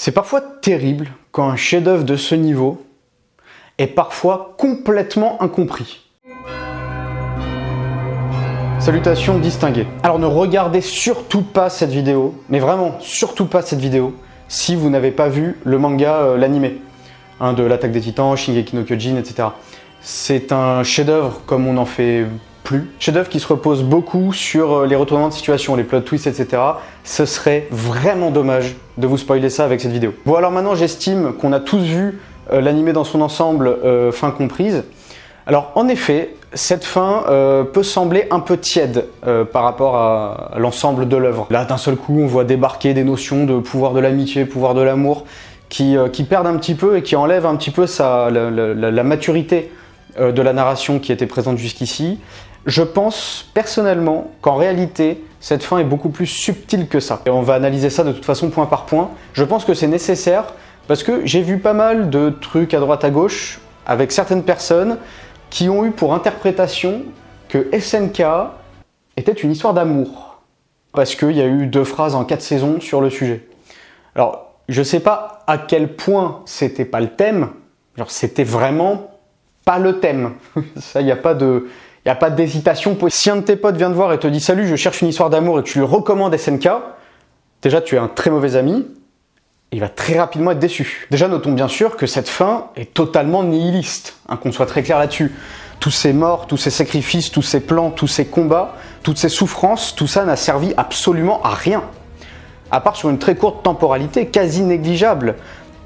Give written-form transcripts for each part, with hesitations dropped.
C'est parfois terrible quand un chef-d'œuvre de ce niveau est parfois complètement incompris. Salutations distinguées. Alors ne regardez surtout pas cette vidéo, mais vraiment surtout pas cette vidéo, si vous n'avez pas vu le manga, l'animé, de l'Attaque des Titans, Shingeki no Kyojin, etc. C'est un chef-d'œuvre comme on n'en fait plus. Chef-d'œuvre qui se repose beaucoup sur les retournements de situation, les plot twists, etc. Ce serait vraiment dommage de vous spoiler ça avec cette vidéo. Bon, alors maintenant j'estime qu'on a tous vu l'animé dans son ensemble, fin comprise. Alors en effet, cette fin peut sembler un peu tiède par rapport à l'ensemble de l'œuvre. Là, d'un seul coup, on voit débarquer des notions de pouvoir de l'amitié, pouvoir de l'amour, qui perdent un petit peu et qui enlèvent un petit peu la maturité de la narration qui était présente jusqu'ici. Je pense personnellement qu'en réalité, cette fin est beaucoup plus subtile que ça. Et on va analyser ça de toute façon point par point. Je pense que c'est nécessaire parce que j'ai vu pas mal de trucs à droite à gauche avec certaines personnes qui ont eu pour interprétation que SNK était une histoire d'amour. Parce qu'il y a eu 2 phrases en 4 saisons sur le sujet. Alors, je sais pas à quel point c'était pas le thème, genre c'était vraiment pas le thème. Ça, il n'y a pas d'hésitation. Si un de tes potes vient te voir et te dit « Salut, je cherche une histoire d'amour » et que tu lui recommandes SNK, déjà tu es un très mauvais ami, et il va très rapidement être déçu. Déjà, notons bien sûr que cette fin est totalement nihiliste, qu'on soit très clair là-dessus. Tous ces morts, tous ces sacrifices, tous ces plans, tous ces combats, toutes ces souffrances, tout ça n'a servi absolument à rien. À part sur une très courte temporalité, quasi négligeable.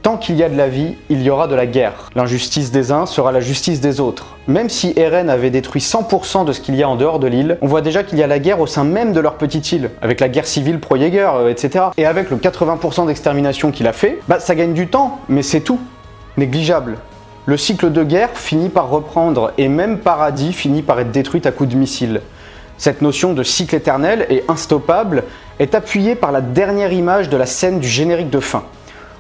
Tant qu'il y a de la vie, il y aura de la guerre. L'injustice des uns sera la justice des autres. Même si Eren avait détruit 100% de ce qu'il y a en dehors de l'île, on voit déjà qu'il y a la guerre au sein même de leur petite île, avec la guerre civile pro-Jäger, etc. Et avec le 80% d'extermination qu'il a fait, ça gagne du temps, mais c'est tout. Négligeable. Le cycle de guerre finit par reprendre, et même Paradis finit par être détruite à coups de missiles. Cette notion de cycle éternel et instoppable est appuyée par la dernière image de la scène du générique de fin,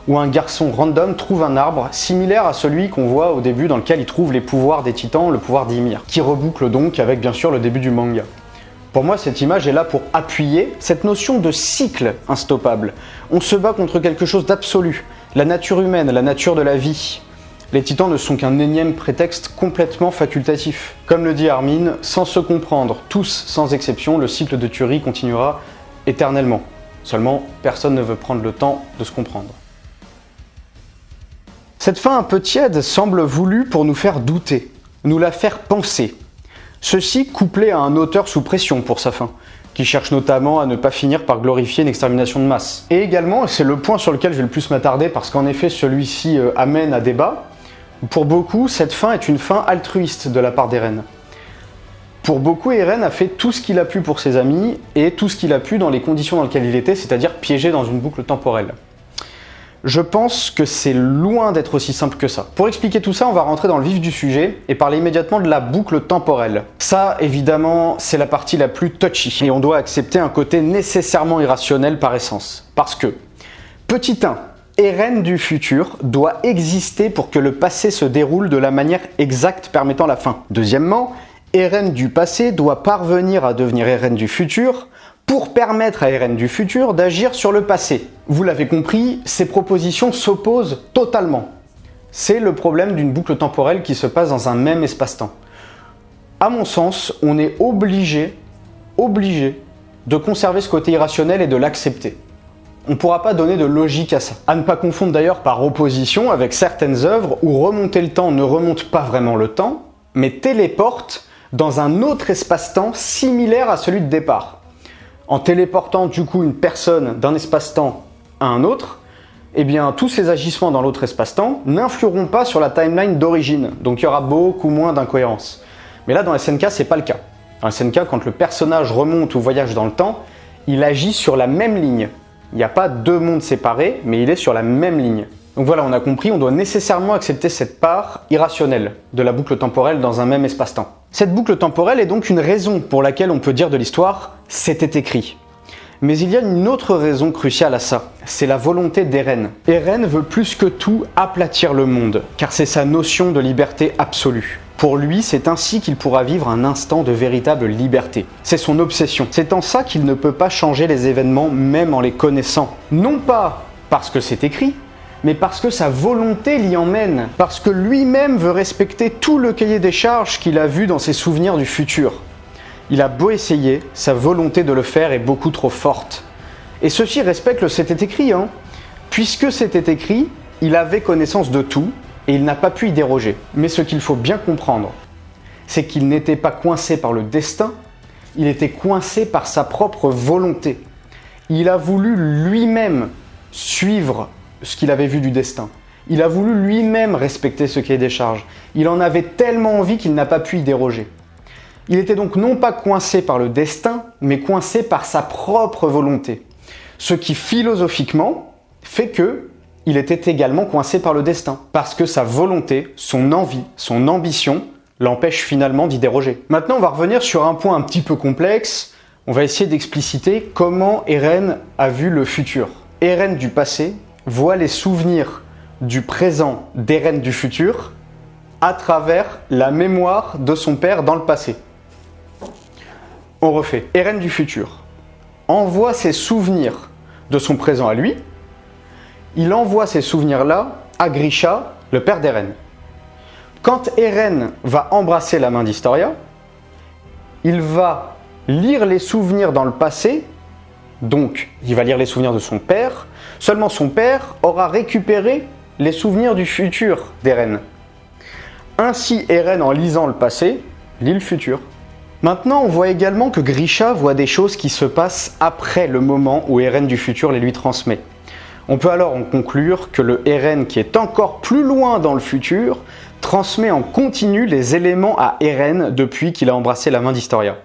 où un garçon random trouve un arbre similaire à celui qu'on voit au début dans lequel il trouve les pouvoirs des titans, le pouvoir d'Ymir, qui reboucle donc avec bien sûr le début du manga. Pour moi, cette image est là pour appuyer cette notion de cycle instoppable. On se bat contre quelque chose d'absolu, la nature humaine, la nature de la vie. Les titans ne sont qu'un énième prétexte complètement facultatif. Comme le dit Armin, sans se comprendre, tous sans exception, le cycle de tuerie continuera éternellement. Seulement, personne ne veut prendre le temps de se comprendre. Cette fin un peu tiède semble voulue pour nous faire douter, nous la faire penser. Ceci couplé à un auteur sous pression pour sa fin, qui cherche notamment à ne pas finir par glorifier une extermination de masse. Et également, et c'est le point sur lequel je vais le plus m'attarder parce qu'en effet celui-ci amène à débat, pour beaucoup cette fin est une fin altruiste de la part d'Eren. Pour beaucoup, Eren a fait tout ce qu'il a pu pour ses amis et tout ce qu'il a pu dans les conditions dans lesquelles il était, c'est-à-dire piégé dans une boucle temporelle. Je pense que c'est loin d'être aussi simple que ça. Pour expliquer tout ça, on va rentrer dans le vif du sujet et parler immédiatement de la boucle temporelle. Ça, évidemment, c'est la partie la plus touchy et on doit accepter un côté nécessairement irrationnel par essence. Parce que, petit 1, Eren du futur doit exister pour que le passé se déroule de la manière exacte permettant la fin. Deuxièmement, Eren du passé doit parvenir à devenir Eren du futur pour permettre à Eren du futur d'agir sur le passé. Vous l'avez compris, ces propositions s'opposent totalement. C'est le problème d'une boucle temporelle qui se passe dans un même espace-temps. À mon sens, on est obligé de conserver ce côté irrationnel et de l'accepter. On ne pourra pas donner de logique à ça. À ne pas confondre d'ailleurs par opposition avec certaines œuvres où remonter le temps ne remonte pas vraiment le temps, mais téléporte dans un autre espace-temps similaire à celui de départ. En téléportant du coup une personne d'un espace-temps à un autre, eh bien tous ces agissements dans l'autre espace-temps n'influeront pas sur la timeline d'origine, donc il y aura beaucoup moins d'incohérences. Mais là dans SNK, c'est pas le cas. Dans SNK, quand le personnage remonte ou voyage dans le temps, il agit sur la même ligne. Il n'y a pas 2 mondes séparés, mais il est sur la même ligne. Donc voilà, on a compris, on doit nécessairement accepter cette part irrationnelle de la boucle temporelle dans un même espace-temps. Cette boucle temporelle est donc une raison pour laquelle on peut dire de l'histoire « c'était écrit ». Mais il y a une autre raison cruciale à ça, c'est la volonté d'Eren. Eren veut plus que tout aplatir le monde, car c'est sa notion de liberté absolue. Pour lui, c'est ainsi qu'il pourra vivre un instant de véritable liberté. C'est son obsession. C'est en ça qu'il ne peut pas changer les événements même en les connaissant. Non pas parce que c'est écrit, mais parce que sa volonté l'y emmène, parce que lui-même veut respecter tout le cahier des charges qu'il a vu dans ses souvenirs du futur. Il a beau essayer, sa volonté de le faire est beaucoup trop forte. Et ceci respecte le c'était écrit, hein. Puisque c'était écrit, il avait connaissance de tout et il n'a pas pu y déroger. Mais ce qu'il faut bien comprendre, c'est qu'il n'était pas coincé par le destin, il était coincé par sa propre volonté. Il a voulu lui-même suivre ce qu'il avait vu du destin. Il a voulu lui-même respecter ce cahier des charges. Il en avait tellement envie qu'il n'a pas pu y déroger. Il était donc non pas coincé par le destin, mais coincé par sa propre volonté. Ce qui philosophiquement fait que il était également coincé par le destin. Parce que sa volonté, son envie, son ambition l'empêche finalement d'y déroger. Maintenant, on va revenir sur un point un petit peu complexe. On va essayer d'expliciter comment Eren a vu le futur. Eren du passé voit les souvenirs du présent d'Eren du futur à travers la mémoire de son père dans le passé. On refait. Eren du futur envoie ses souvenirs de son présent à lui. Il envoie ces souvenirs-là à Grisha, le père d'Eren. Quand Eren va embrasser la main d'Historia, il va lire les souvenirs dans le passé, donc il va lire les souvenirs de son père, seulement son père aura récupéré les souvenirs du futur d'Eren. Ainsi, Eren, en lisant le passé, lit le futur. Maintenant, on voit également que Grisha voit des choses qui se passent après le moment où Eren du futur les lui transmet. On peut alors en conclure que le Eren qui est encore plus loin dans le futur transmet en continu les éléments à Eren depuis qu'il a embrassé la main d'Historia,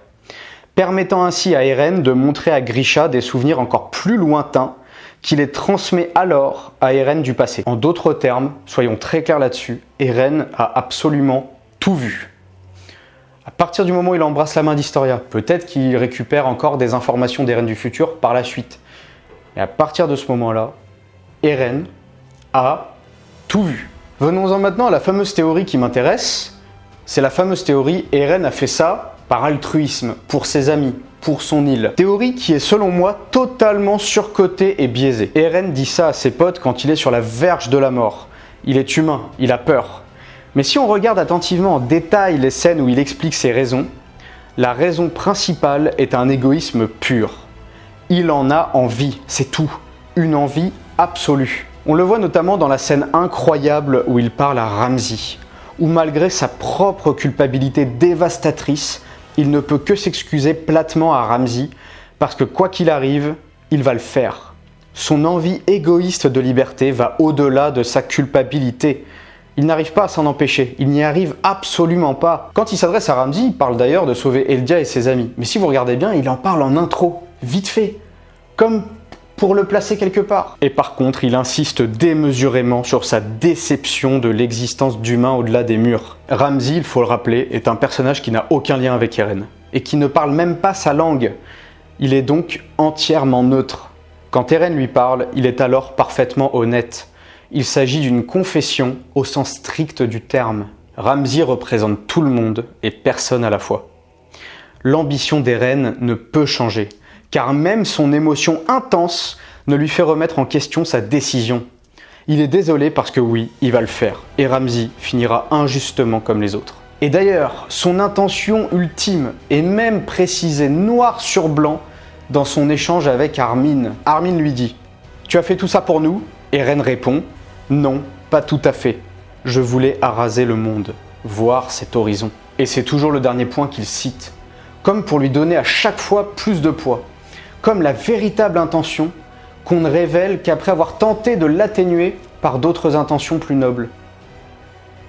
permettant ainsi à Eren de montrer à Grisha des souvenirs encore plus lointains qui les transmet alors à Eren du passé. En d'autres termes, soyons très clairs là-dessus, Eren a absolument tout vu. À partir du moment où il embrasse la main d'Historia, peut-être qu'il récupère encore des informations d'Eren du futur par la suite. Et à partir de ce moment-là, Eren a tout vu. Venons-en maintenant à la fameuse théorie qui m'intéresse. C'est la fameuse théorie Eren a fait ça par altruisme, pour ses amis, pour son île. Théorie qui est selon moi totalement surcotée et biaisée. Eren dit ça à ses potes quand il est sur la verge de la mort. Il est humain, il a peur. Mais si on regarde attentivement en détail les scènes où il explique ses raisons, la raison principale est un égoïsme pur. Il en a envie, c'est tout. Une envie absolue. On le voit notamment dans la scène incroyable où il parle à Ramsay, où malgré sa propre culpabilité dévastatrice, il ne peut que s'excuser platement à Ramsay parce que quoi qu'il arrive, il va le faire. Son envie égoïste de liberté va au-delà de sa culpabilité. Il n'arrive pas à s'en empêcher, il n'y arrive absolument pas. Quand il s'adresse à Ramsay, il parle d'ailleurs de sauver Eldia et ses amis. Mais si vous regardez bien, il en parle en intro, vite fait, comme pour le placer quelque part. Et par contre, il insiste démesurément sur sa déception de l'existence d'humains au-delà des murs. Ramsay, il faut le rappeler, est un personnage qui n'a aucun lien avec Eren, et qui ne parle même pas sa langue. Il est donc entièrement neutre. Quand Eren lui parle, il est alors parfaitement honnête. Il s'agit d'une confession au sens strict du terme. Ramsay représente tout le monde et personne à la fois. L'ambition d'Eren ne peut changer, car même son émotion intense ne lui fait remettre en question sa décision. Il est désolé parce que oui, il va le faire, et Ramsay finira injustement comme les autres. Et d'ailleurs, son intention ultime est même précisée noir sur blanc dans son échange avec Armin. Armin lui dit « Tu as fait tout ça pour nous ?» Eren répond « Non, pas tout à fait. Je voulais araser le monde, voir cet horizon. » Et c'est toujours le dernier point qu'il cite, comme pour lui donner à chaque fois plus de poids, comme la véritable intention qu'on ne révèle qu'après avoir tenté de l'atténuer par d'autres intentions plus nobles.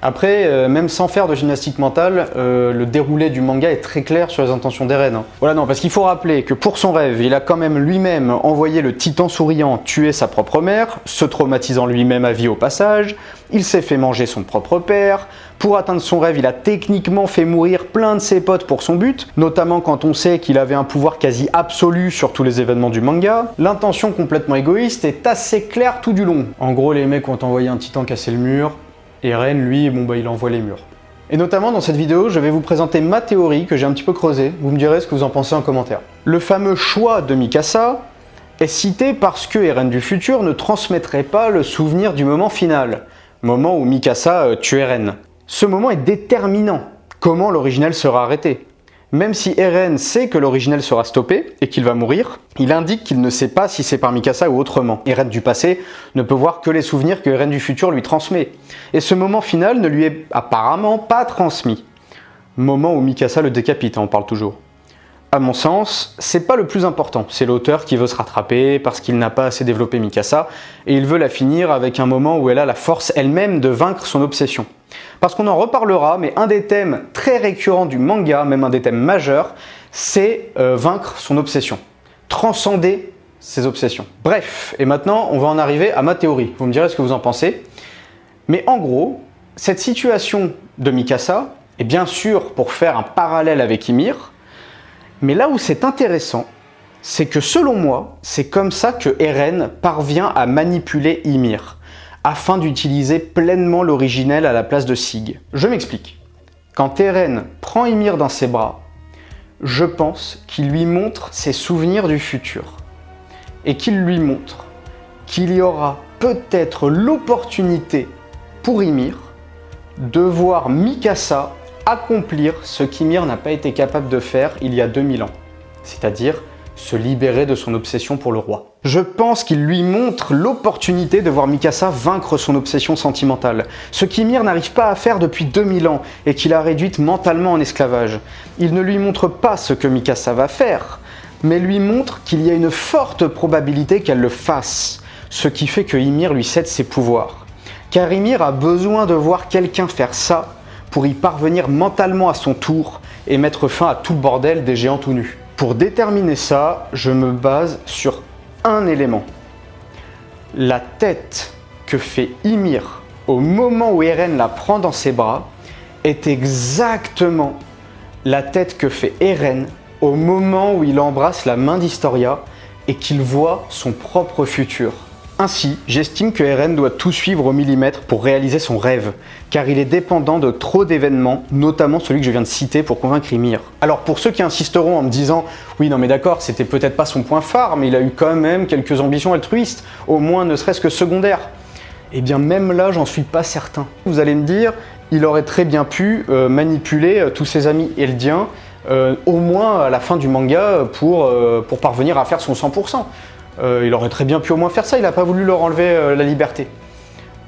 Après, même sans faire de gymnastique mentale, le déroulé du manga est très clair sur les intentions d'Eren. Hein. Voilà, non, parce qu'il faut rappeler que pour son rêve, il a quand même lui-même envoyé le titan souriant tuer sa propre mère, se traumatisant lui-même à vie au passage, il s'est fait manger son propre père, pour atteindre son rêve, il a techniquement fait mourir plein de ses potes pour son but, notamment quand on sait qu'il avait un pouvoir quasi absolu sur tous les événements du manga. L'intention complètement égoïste est assez claire tout du long. En gros, les mecs ont envoyé un titan casser le mur, et Eren, lui, il envoie les murs. Et notamment dans cette vidéo, je vais vous présenter ma théorie que j'ai un petit peu creusée. Vous me direz ce que vous en pensez en commentaire. Le fameux choix de Mikasa est cité parce que Eren du futur ne transmettrait pas le souvenir du moment final, moment où Mikasa tue Eren. Ce moment est déterminant. Comment l'originel sera arrêté? Même si Eren sait que l'originel sera stoppé et qu'il va mourir, il indique qu'il ne sait pas si c'est par Mikasa ou autrement. Eren du passé ne peut voir que les souvenirs que Eren du futur lui transmet. Et ce moment final ne lui est apparemment pas transmis. Moment où Mikasa le décapite, on parle toujours. À mon sens, c'est pas le plus important. C'est l'auteur qui veut se rattraper parce qu'il n'a pas assez développé Mikasa et il veut la finir avec un moment où elle a la force elle-même de vaincre son obsession. Parce qu'on en reparlera, mais un des thèmes très récurrents du manga, même un des thèmes majeurs, c'est vaincre son obsession. Transcender ses obsessions. Bref, et maintenant on va en arriver à ma théorie. Vous me direz ce que vous en pensez. Mais en gros, cette situation de Mikasa est bien sûr pour faire un parallèle avec Ymir. Mais là où c'est intéressant, c'est que selon moi, c'est comme ça que Eren parvient à manipuler Ymir, afin d'utiliser pleinement l'originel à la place de Sig. Je m'explique. Quand Eren prend Ymir dans ses bras, je pense qu'il lui montre ses souvenirs du futur. Et qu'il lui montre qu'il y aura peut-être l'opportunité pour Ymir de voir Mikasa accomplir ce qu'Ymir n'a pas été capable de faire il y a 2000 ans, c'est-à-dire se libérer de son obsession pour le roi. Je pense qu'il lui montre l'opportunité de voir Mikasa vaincre son obsession sentimentale, ce qu'Ymir n'arrive pas à faire depuis 2000 ans et qu'il a réduite mentalement en esclavage. Il ne lui montre pas ce que Mikasa va faire, mais lui montre qu'il y a une forte probabilité qu'elle le fasse, ce qui fait que Ymir lui cède ses pouvoirs. Car Ymir a besoin de voir quelqu'un faire ça pour y parvenir mentalement à son tour et mettre fin à tout le bordel des géants tout nus. Pour déterminer ça, je me base sur un élément. La tête que fait Ymir au moment où Eren la prend dans ses bras est exactement la tête que fait Eren au moment où il embrasse la main d'Historia et qu'il voit son propre futur. Ainsi, j'estime que Eren doit tout suivre au millimètre pour réaliser son rêve, car il est dépendant de trop d'événements, notamment celui que je viens de citer pour convaincre Ymir. Alors pour ceux qui insisteront en me disant « Oui, non mais d'accord, c'était peut-être pas son point phare, mais il a eu quand même quelques ambitions altruistes, au moins ne serait-ce que secondaires. » Eh bien même là, j'en suis pas certain. Vous allez me dire, il aurait très bien pu manipuler tous ses amis eldiens, au moins à la fin du manga, pour parvenir à faire son 100%. Il aurait très bien pu au moins faire ça, il n'a pas voulu leur enlever la liberté.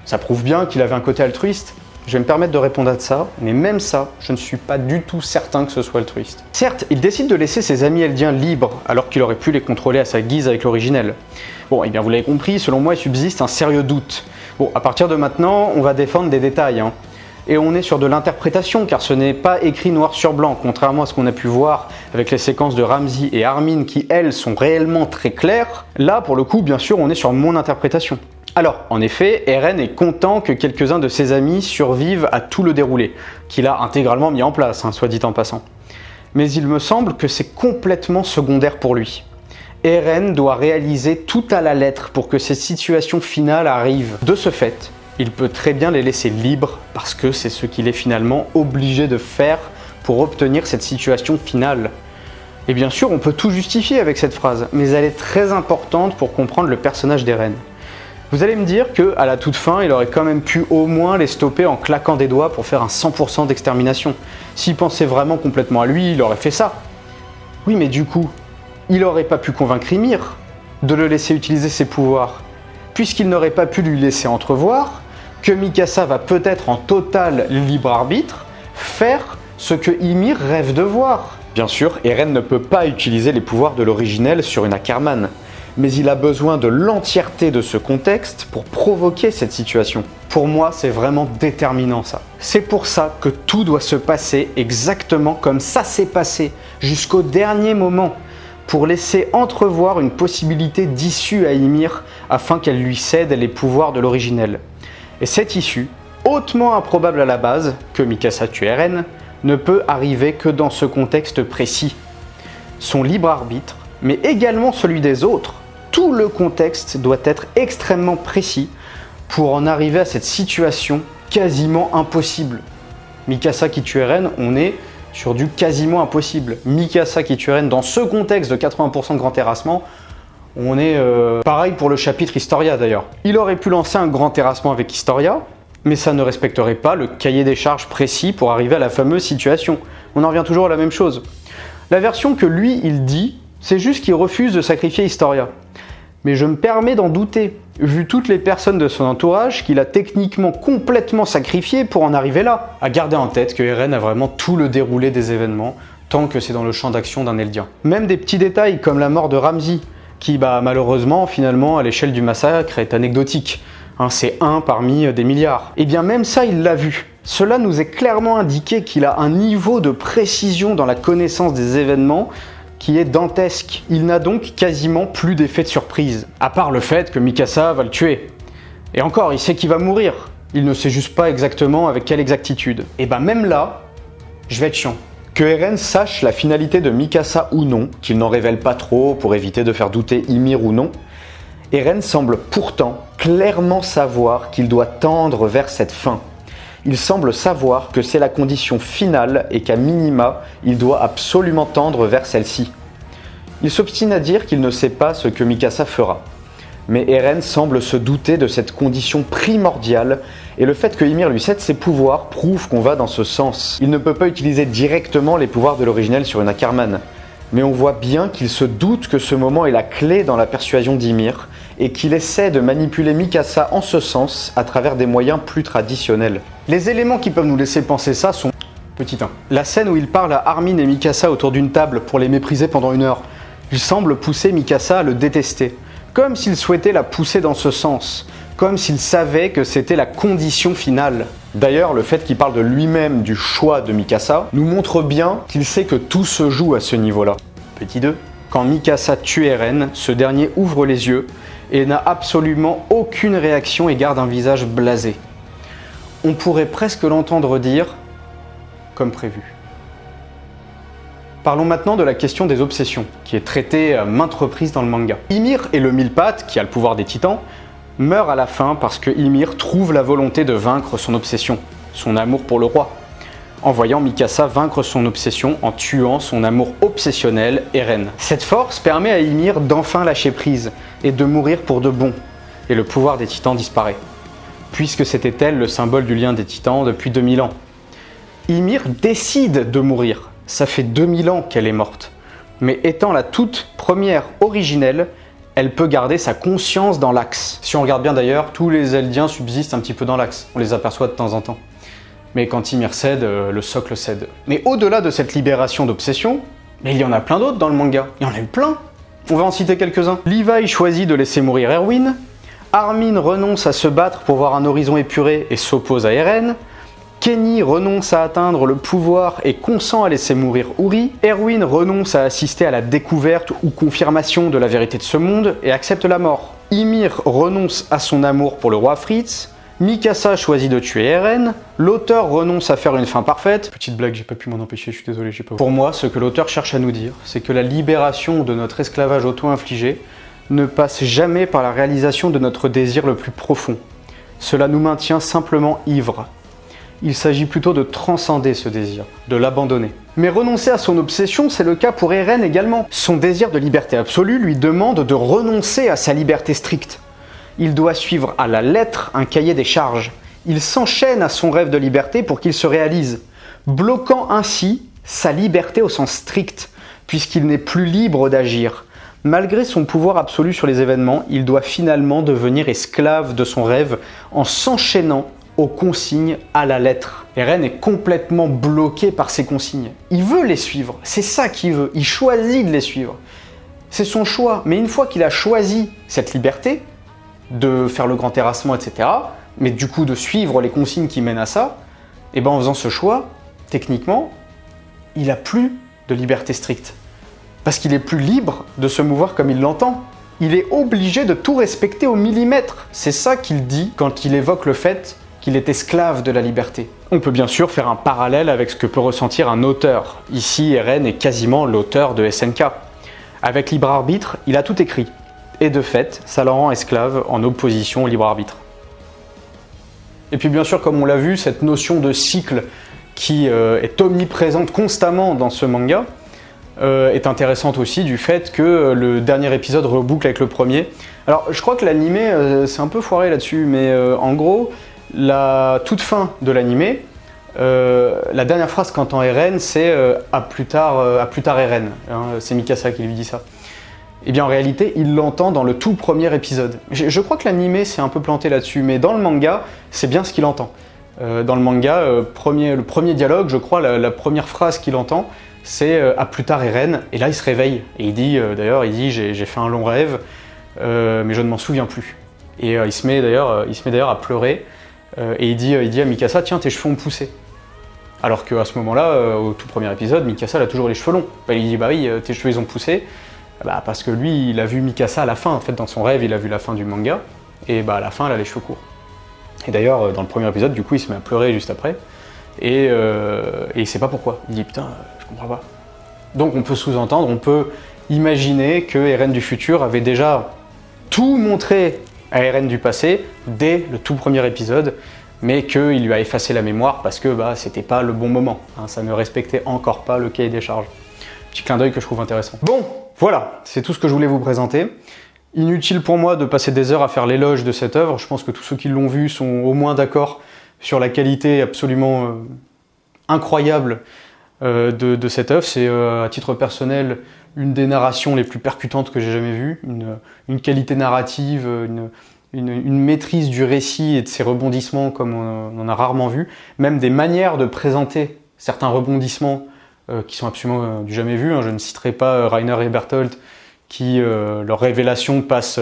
Ça prouve bien qu'il avait un côté altruiste. Je vais me permettre de répondre à ça, mais même ça, je ne suis pas du tout certain que ce soit altruiste. Certes, il décide de laisser ses amis eldiens libres, alors qu'il aurait pu les contrôler à sa guise avec l'originel. Bon, et bien vous l'avez compris, selon moi, il subsiste un sérieux doute. Bon, à partir de maintenant, on va défendre des détails, hein. Et on est sur de l'interprétation, car ce n'est pas écrit noir sur blanc, contrairement à ce qu'on a pu voir avec les séquences de Ramsey et Armin qui, elles, sont réellement très claires. Là, pour le coup, bien sûr, on est sur mon interprétation. Alors, en effet, Eren est content que quelques-uns de ses amis survivent à tout le déroulé, qu'il a intégralement mis en place, hein, soit dit en passant. Mais il me semble que c'est complètement secondaire pour lui. Eren doit réaliser tout à la lettre pour que ces situations finales arrivent. De ce fait, il peut très bien les laisser libres parce que c'est ce qu'il est finalement obligé de faire pour obtenir cette situation finale. Et bien sûr, on peut tout justifier avec cette phrase, mais elle est très importante pour comprendre le personnage d'Eren. Vous allez me dire qu'à la toute fin, il aurait quand même pu au moins les stopper en claquant des doigts pour faire un 100% d'extermination. S'il pensait vraiment complètement à lui, il aurait fait ça. Oui, mais du coup, il n'aurait pas pu convaincre Ymir de le laisser utiliser ses pouvoirs, puisqu'il n'aurait pas pu lui laisser entrevoir que Mikasa va peut-être en total libre arbitre faire ce que Ymir rêve de voir. Bien sûr, Eren ne peut pas utiliser les pouvoirs de l'originel sur une Ackerman, mais il a besoin de l'entièreté de ce contexte pour provoquer cette situation. Pour moi, c'est vraiment déterminant ça. C'est pour ça que tout doit se passer exactement comme ça s'est passé, jusqu'au dernier moment, pour laisser entrevoir une possibilité d'issue à Ymir afin qu'elle lui cède les pouvoirs de l'originel. Et cette issue, hautement improbable à la base, que Mikasa tue Eren, ne peut arriver que dans ce contexte précis. Son libre arbitre, mais également celui des autres, tout le contexte doit être extrêmement précis pour en arriver à cette situation quasiment impossible. Mikasa qui tue Eren, on est sur du quasiment impossible. Mikasa qui tue Eren dans ce contexte de 80% de grand terrassement, On est pareil pour le chapitre Historia d'ailleurs. Il aurait pu lancer un grand terrassement avec Historia, mais ça ne respecterait pas le cahier des charges précis pour arriver à la fameuse situation. On en revient toujours à la même chose. La version que lui, il dit, c'est juste qu'il refuse de sacrifier Historia. Mais je me permets d'en douter, vu toutes les personnes de son entourage qu'il a techniquement complètement sacrifiées pour en arriver là. À garder en tête que Eren a vraiment tout le déroulé des événements, tant que c'est dans le champ d'action d'un Eldien. Même des petits détails comme la mort de Ramsay, qui malheureusement, finalement, à l'échelle du massacre, est anecdotique. C'est un parmi des milliards. Et bien même ça, il l'a vu. Cela nous est clairement indiqué qu'il a un niveau de précision dans la connaissance des événements qui est dantesque. Il n'a donc quasiment plus d'effet de surprise, à part le fait que Mikasa va le tuer. Et encore, il sait qu'il va mourir. Il ne sait juste pas exactement avec quelle exactitude. Et même là, je vais être chiant. Que Eren sache la finalité de Mikasa ou non, qu'il n'en révèle pas trop pour éviter de faire douter Ymir ou non, Eren semble pourtant clairement savoir qu'il doit tendre vers cette fin. Il semble savoir que c'est la condition finale et qu'à minima, il doit absolument tendre vers celle-ci. Il s'obstine à dire qu'il ne sait pas ce que Mikasa fera. Mais Eren semble se douter de cette condition primordiale et le fait que Ymir lui cède ses pouvoirs prouve qu'on va dans ce sens. Il ne peut pas utiliser directement les pouvoirs de l'originel sur une Ackerman, mais on voit bien qu'il se doute que ce moment est la clé dans la persuasion d'Ymir et qu'il essaie de manipuler Mikasa en ce sens à travers des moyens plus traditionnels. Les éléments qui peuvent nous laisser penser ça sont... Petit 1. La scène où il parle à Armin et Mikasa autour d'une table pour les mépriser pendant 1 heure. Il semble pousser Mikasa à le détester, comme s'il souhaitait la pousser dans ce sens, comme s'il savait que c'était la condition finale. D'ailleurs, le fait qu'il parle de lui-même du choix de Mikasa nous montre bien qu'il sait que tout se joue à ce niveau-là. Petit 2. Quand Mikasa tue Eren, ce dernier ouvre les yeux et n'a absolument aucune réaction et garde un visage blasé. On pourrait presque l'entendre dire « comme prévu ». Parlons maintenant de la question des obsessions, qui est traitée à maintes reprises dans le manga. Ymir et le Mille-Pattes, qui a le pouvoir des titans, meurent à la fin parce que Ymir trouve la volonté de vaincre son obsession, son amour pour le roi, en voyant Mikasa vaincre son obsession en tuant son amour obsessionnel, Eren. Cette force permet à Ymir d'enfin lâcher prise et de mourir pour de bon, et le pouvoir des titans disparaît, puisque c'était elle le symbole du lien des titans depuis 2000 ans. Ymir décide de mourir, ça fait 2000 ans qu'elle est morte, mais étant la toute première originelle, elle peut garder sa conscience dans l'axe. Si on regarde bien d'ailleurs, tous les Eldiens subsistent un petit peu dans l'axe, on les aperçoit de temps en temps. Mais quand Ymir cède, le socle cède. Mais au-delà de cette libération d'obsession, il y en a plein d'autres dans le manga. Il y en a eu plein. On va en citer quelques-uns. Levi choisit de laisser mourir Erwin. Armin renonce à se battre pour voir un horizon épuré et s'oppose à Eren. Kenny renonce à atteindre le pouvoir et consent à laisser mourir Uri. Erwin renonce à assister à la découverte ou confirmation de la vérité de ce monde et accepte la mort. Ymir renonce à son amour pour le roi Fritz. Mikasa choisit de tuer Eren, l'auteur renonce à faire une fin parfaite. Petite blague, j'ai pas pu m'en empêcher, je suis désolé, j'ai pas... Pour moi, ce que l'auteur cherche à nous dire, c'est que la libération de notre esclavage auto-infligé ne passe jamais par la réalisation de notre désir le plus profond. Cela nous maintient simplement ivres. Il s'agit plutôt de transcender ce désir, de l'abandonner. Mais renoncer à son obsession, c'est le cas pour Eren également. Son désir de liberté absolue lui demande de renoncer à sa liberté stricte. Il doit suivre à la lettre un cahier des charges. Il s'enchaîne à son rêve de liberté pour qu'il se réalise, bloquant ainsi sa liberté au sens strict, puisqu'il n'est plus libre d'agir. Malgré son pouvoir absolu sur les événements, il doit finalement devenir esclave de son rêve en s'enchaînant aux consignes à la lettre. Eren est complètement bloqué par ces consignes. Il veut les suivre, c'est ça qu'il veut, il choisit de les suivre. C'est son choix, mais une fois qu'il a choisi cette liberté, de faire le grand terrassement, etc., mais du coup de suivre les consignes qui mènent à ça, et en faisant ce choix, techniquement, il n'a plus de liberté stricte. Parce qu'il est plus libre de se mouvoir comme il l'entend. Il est obligé de tout respecter au millimètre. C'est ça qu'il dit quand il évoque le fait qu'il est esclave de la liberté. On peut bien sûr faire un parallèle avec ce que peut ressentir un auteur. Ici, Eren est quasiment l'auteur de SNK. Avec libre arbitre, il a tout écrit. Et de fait, ça le rend esclave en opposition au libre arbitre. Et puis bien sûr, comme on l'a vu, cette notion de cycle qui est omniprésente constamment dans ce manga, est intéressante aussi du fait que le dernier épisode reboucle avec le premier. Alors je crois que l'animé c'est un peu foiré là-dessus, mais en gros, la toute fin de l'animé, la dernière phrase qu'entend Eren, c'est à plus tard Eren. Hein, c'est Mikasa qui lui dit ça. Et bien en réalité, il l'entend dans le tout premier épisode. Je crois que l'animé s'est un peu planté là-dessus, mais dans le manga, c'est bien ce qu'il entend. Dans le manga, le premier dialogue, je crois, la première phrase qu'il entend, c'est à plus tard Eren, et là il se réveille. Et il dit, d'ailleurs, j'ai fait un long rêve, mais je ne m'en souviens plus. Et il se met d'ailleurs à pleurer, et il dit à Mikasa, tiens, tes cheveux ont poussé. Alors qu'à ce moment-là, au tout premier épisode, Mikasa a toujours les cheveux longs. Il dit, bah oui, tes cheveux ils ont poussé. Bah, parce que lui, il a vu Mikasa à la fin, en fait, dans son rêve, il a vu la fin du manga, et bah, à la fin, elle a les cheveux courts. Et d'ailleurs, dans le premier épisode, du coup, il se met à pleurer juste après, et il sait pas pourquoi. Il dit, putain, je comprends pas. Donc on peut sous-entendre, on peut imaginer que Eren du futur avait déjà tout montré à Eren du passé, dès le tout premier épisode, mais qu'il lui a effacé la mémoire parce que bah, c'était pas le bon moment, hein, ça ne respectait encore pas le cahier des charges. Petit clin d'œil que je trouve intéressant. Bon, voilà, c'est tout ce que je voulais vous présenter. Inutile pour moi de passer des heures à faire l'éloge de cette œuvre, je pense que tous ceux qui l'ont vue sont au moins d'accord sur la qualité absolument incroyable de cette œuvre. C'est à titre personnel une des narrations les plus percutantes que j'ai jamais vues, une qualité narrative, une maîtrise du récit et de ses rebondissements comme on en a rarement vu, même des manières de présenter certains rebondissements qui sont absolument du jamais vu. Hein. Je ne citerai pas Reiner et Bertholdt qui, leur révélation passe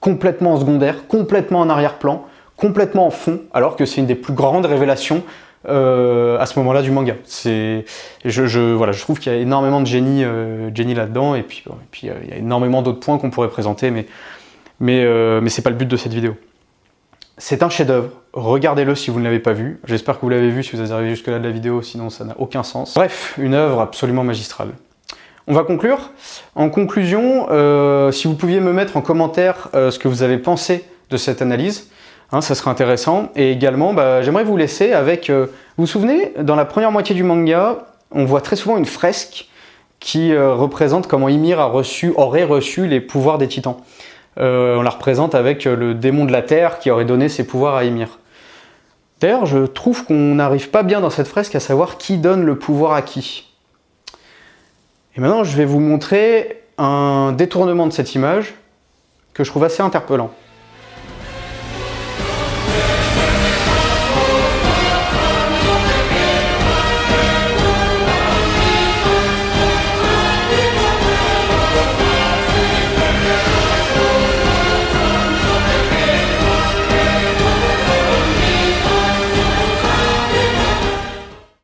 complètement en secondaire, complètement en arrière-plan, complètement en fond, alors que c'est une des plus grandes révélations à ce moment-là du manga. Voilà, je trouve qu'il y a énormément de génie là-dedans, et puis il y a énormément d'autres points qu'on pourrait présenter, mais c'est pas le but de cette vidéo. C'est un chef-d'œuvre, regardez-le si vous ne l'avez pas vu. J'espère que vous l'avez vu si vous êtes arrivé jusque-là de la vidéo, sinon ça n'a aucun sens. Bref, une œuvre absolument magistrale. On va conclure. En conclusion, si vous pouviez me mettre en commentaire ce que vous avez pensé de cette analyse, hein, ça serait intéressant. Et également, j'aimerais vous laisser avec... vous vous souvenez, dans la première moitié du manga, on voit très souvent une fresque qui représente comment Ymir aurait reçu les pouvoirs des titans. On la représente avec le démon de la terre qui aurait donné ses pouvoirs à Ymir. D'ailleurs, je trouve qu'on n'arrive pas bien dans cette fresque à savoir qui donne le pouvoir à qui. Et maintenant, je vais vous montrer un détournement de cette image que je trouve assez interpellant.